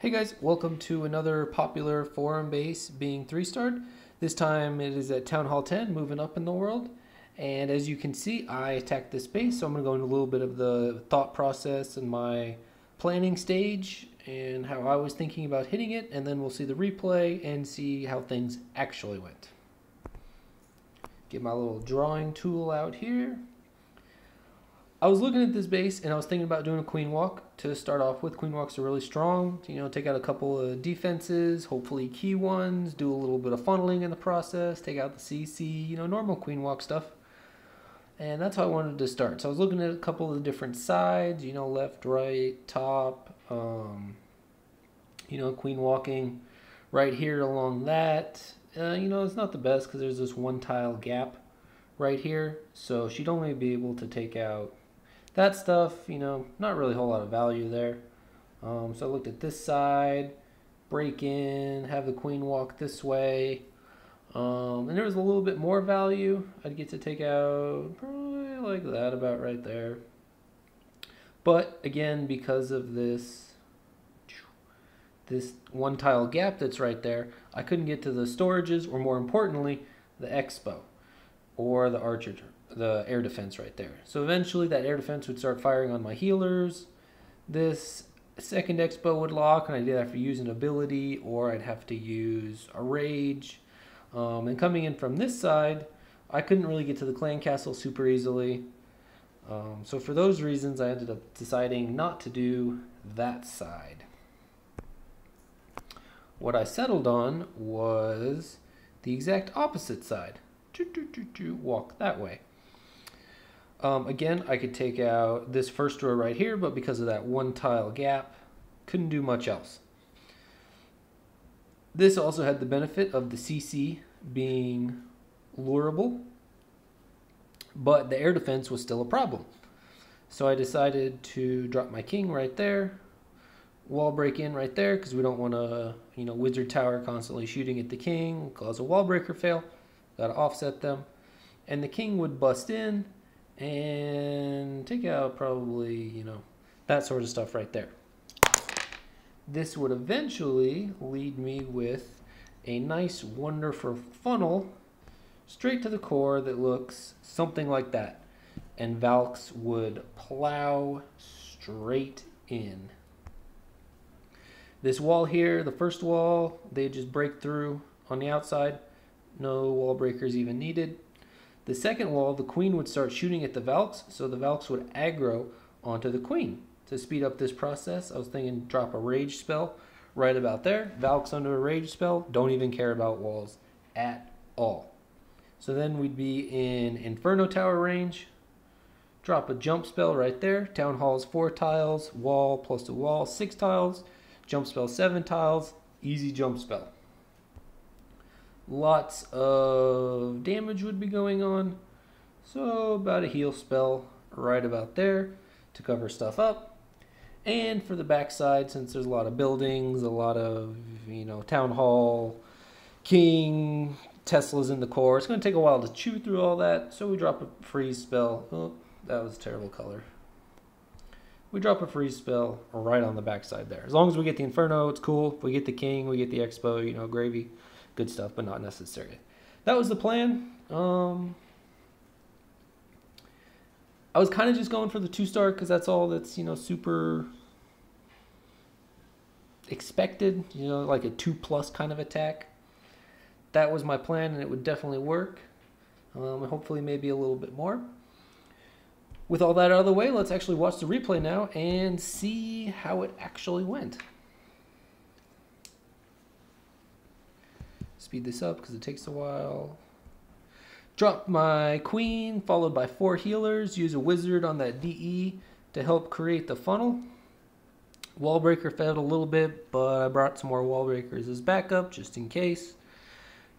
Hey guys, welcome to another popular forum base being 3-starred. This time it is at Town Hall 10, moving up in the world. And as you can see, I attacked this base, so I'm going to go into a little bit of the thought process and my planning stage and how I was thinking about hitting it, and then we'll see the replay and see how things actually went. Get my little drawing tool out here. I was looking at this base and I was thinking about doing a queen walk to start off with. Queen walks are really strong. Take out a couple of defenses, hopefully key ones, do a little bit of funneling in the process, take out the CC, normal queen walk stuff. And that's how I wanted to start. So I was looking at a couple of the different sides, left, right, top, queen walking right here along that. It's not the best because there's this one tile gap right here. So she'd only be able to take out that stuff, not really a whole lot of value there. So I looked at this side, break in, have the queen walk this way. And there was a little bit more value. I'd get to take out probably like that, about right there. But again, because of this one tile gap that's right there, I couldn't get to the storages, or more importantly, the expo or the archer, the air defense right there. So eventually that air defense would start firing on my healers. This second expo would lock, and I'd either have to use an ability or I'd have to use a rage. And coming in from this side, I couldn't really get to the clan castle super easily. So for those reasons, I ended up deciding not to do that side. What I settled on was the exact opposite side. Walk that way. Again, I could take out this first row right here, but because of that one tile gap, couldn't do much else. This also had the benefit of the CC being lurable, but the air defense was still a problem. So I decided to drop my king right there, wall break in right there, because we don't want to, wizard tower constantly shooting at the king, cause a wall breaker fail. Got to offset them. And the king would bust in and take out probably, that sort of stuff right there. This would eventually lead me with a nice, wonderful funnel straight to the core that looks something like that. And Valks would plow straight in. This wall here, the first wall, they just break through on the outside. No wall breakers even needed. The second wall, the queen would start shooting at the Valks, so the Valks would aggro onto the queen. To speed up this process, I was thinking drop a rage spell right about there. Valks under a rage spell, don't even care about walls at all. So then we'd be in Inferno Tower range. Drop a jump spell right there. Town Hall's 4 tiles, wall plus a wall 6 tiles, jump spell 7 tiles, easy jump spell. Lots of damage would be going on, so about a heal spell right about there to cover stuff up. And for the backside, since there's a lot of buildings, a lot of, town hall, king, Teslas in the core, it's going to take a while to chew through all that, so we drop a freeze spell. Oh, that was a terrible color. We drop a freeze spell right on the backside there. As long as we get the Inferno, it's cool. If we get the king, we get the Expo, gravy. Good stuff, but not necessary. That was the plan. I was kind of just going for the 2-star because that's all that's, super expected, like a 2+ kind of attack. That was my plan, and it would definitely work. Hopefully maybe a little bit more. With all that out of the way, let's actually watch the replay now and see how it actually went. Speed this up because it takes a while. Drop my queen, followed by 4 healers. Use a wizard on that DE to help create the funnel. Wall breaker failed a little bit, but I brought some more wall breakers as backup just in case.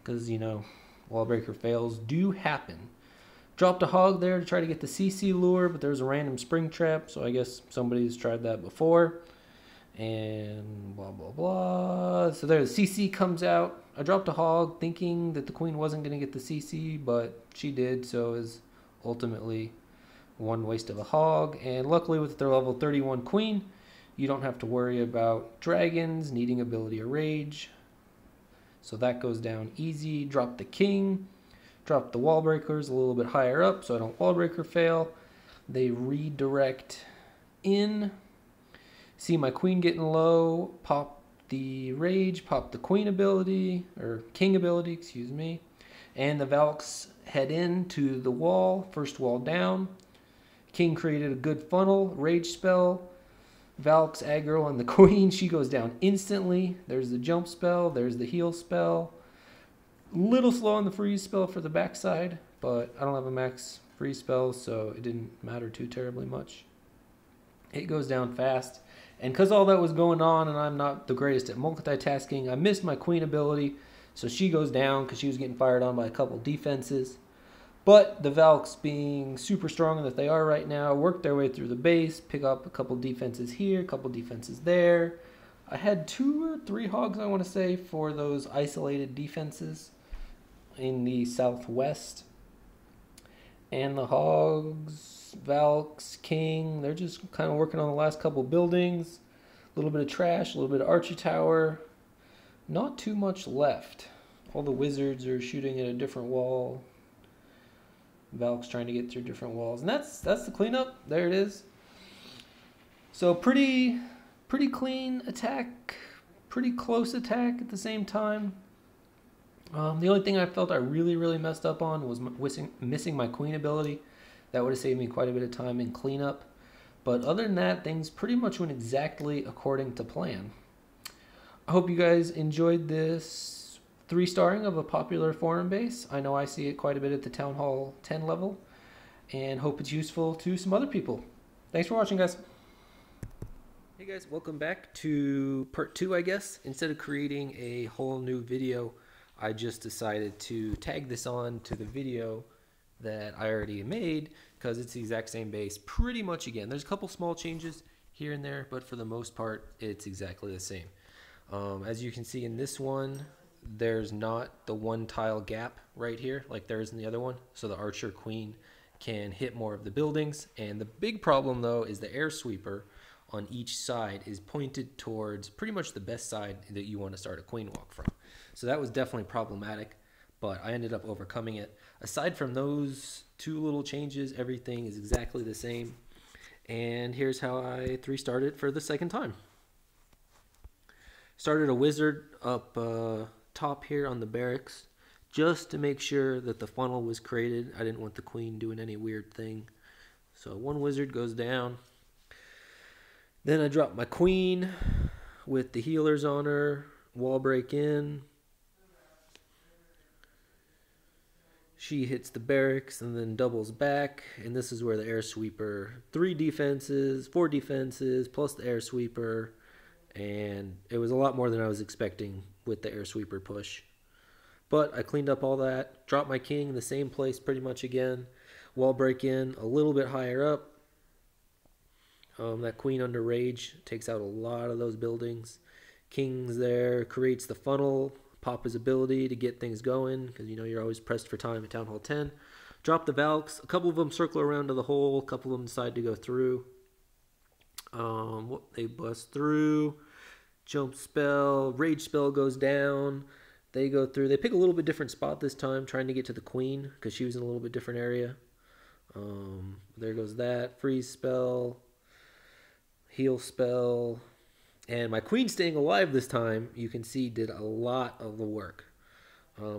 Because, wall breaker fails do happen. Dropped a hog there to try to get the CC lure, but there's a random spring trap, so I guess somebody's tried that before. And blah, blah, blah. So there the CC comes out. I dropped a hog thinking that the queen wasn't going to get the CC, but she did, so it was ultimately one waste of a hog. And luckily with their level 31 queen, You don't have to worry about dragons needing ability or rage. So that goes down easy. Drop the king. Drop the wall breakers a little bit higher up so I don't wall breaker fail. They redirect in. See my queen getting low. Pop the rage. Pop the queen ability, or king ability, excuse me. And the Valks head in to the wall. First wall down. King created a good funnel. Rage spell. Valks aggro on the queen. She goes down instantly. There's the jump spell. There's the heal spell. Little slow on the freeze spell for the backside, but I don't have a max freeze spell, so it didn't matter too terribly much. It goes down fast. And because all that was going on and I'm not the greatest at multitasking, I missed my queen ability, so she goes down because she was getting fired on by a couple defenses. But the Valks, being super strong that they are right now, work their way through the base, pick up a couple defenses here, a couple defenses there. I had 2 or 3 hogs, I want to say, for those isolated defenses in the southwest. And the hogs, Valks, king, they're just kind of working on the last couple buildings. A little bit of trash, a little bit of archer tower. Not too much left. All the wizards are shooting at a different wall. Valk's trying to get through different walls. And that's the cleanup. There it is. So pretty clean attack. Pretty close attack at the same time. The only thing I felt I really messed up on was missing my queen ability. That would have saved me quite a bit of time in cleanup. But other than that, things pretty much went exactly according to plan. I hope you guys enjoyed this 3-starring of a popular forum base. I know I see it quite a bit at the Town Hall 10 level, and hope it's useful to some other people. Thanks for watching, guys. Hey guys, welcome back to part 2, I guess. Instead of creating a whole new video, I just decided to tag this on to the video that I already made because it's the exact same base pretty much again. There's a couple small changes here and there, but for the most part, it's exactly the same. As you can see in this one, there's not the 1 tile gap right here like there is in the other one, so the archer queen can hit more of the buildings. And the big problem though is the air sweeper on each side is pointed towards pretty much the best side that you want to start a queen walk from. So that was definitely problematic, but I ended up overcoming it. Aside from those 2 little changes, everything is exactly the same. And here's how I 3-started for the second time. Started a wizard up top here on the barracks just to make sure that the funnel was created. I didn't want the queen doing any weird thing. So 1 wizard goes down. Then I dropped my queen with the healers on her, wall break in. She hits the barracks and then doubles back, and this is where the air sweeper, 3 defenses, 4 defenses, plus the air sweeper, and it was a lot more than I was expecting with the air sweeper push. But I cleaned up all that, dropped my king in the same place pretty much again, wall break in a little bit higher up. That queen under rage takes out a lot of those buildings. King's there, creates the funnel, pop his ability to get things going, because you know you're always pressed for time at Town Hall 10. Drop the Valks. A couple of them circle around to the hole. A couple of them decide to go through. They bust through. Jump spell. Rage spell goes down. They go through. They pick a little bit different spot this time, trying to get to the queen, because she was in a little bit different area. There goes that. Freeze spell. Heal spell. And my queen staying alive this time, you can see, did a lot of the work.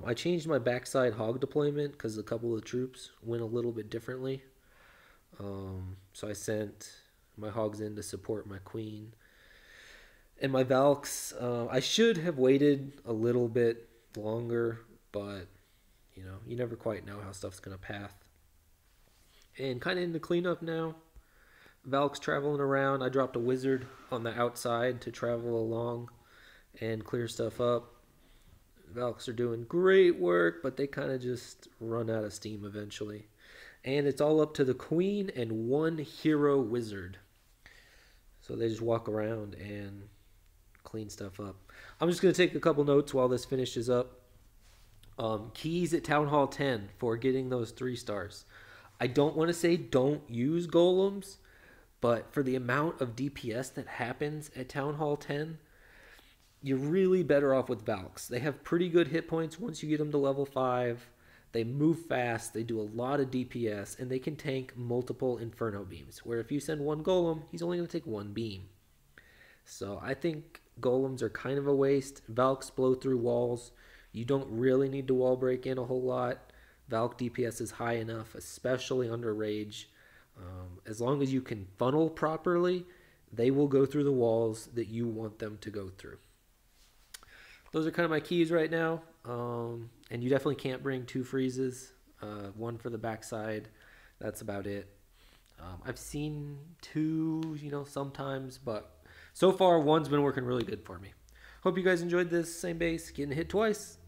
I changed my backside hog deployment because a couple of the troops went a little bit differently. So I sent my hogs in to support my queen. And my Valks, I should have waited a little bit longer, but you know, you never quite know how stuff's going to path. And kind of into cleanup now. Valk's traveling around. I dropped a wizard on the outside to travel along and clear stuff up. Valks are doing great work, but they kind of just run out of steam eventually. And it's all up to the queen and 1 hero wizard. So they just walk around and clean stuff up. I'm just going to take a couple notes while this finishes up. Keys at Town Hall 10 for getting those 3 stars. I don't want to say don't use golems, But for the amount of DPS that happens at Town Hall 10, you're really better off with Valks. They have pretty good hit points once you get them to level 5. They move fast, they do a lot of DPS, and they can tank multiple Inferno beams. Where if you send one Golem, he's only going to take one beam. So I think Golems are kind of a waste. Valks blow through walls. You don't really need to wall break in a whole lot. Valk DPS is high enough, especially under Rage. As long as you can funnel properly, they will go through the walls that you want them to go through. Those are kind of my keys right now. And you definitely can't bring 2 freezes. One for the backside. That's about it. I've seen 2, sometimes, but so far one's been working really good for me. Hope you guys enjoyed this same base, getting hit twice.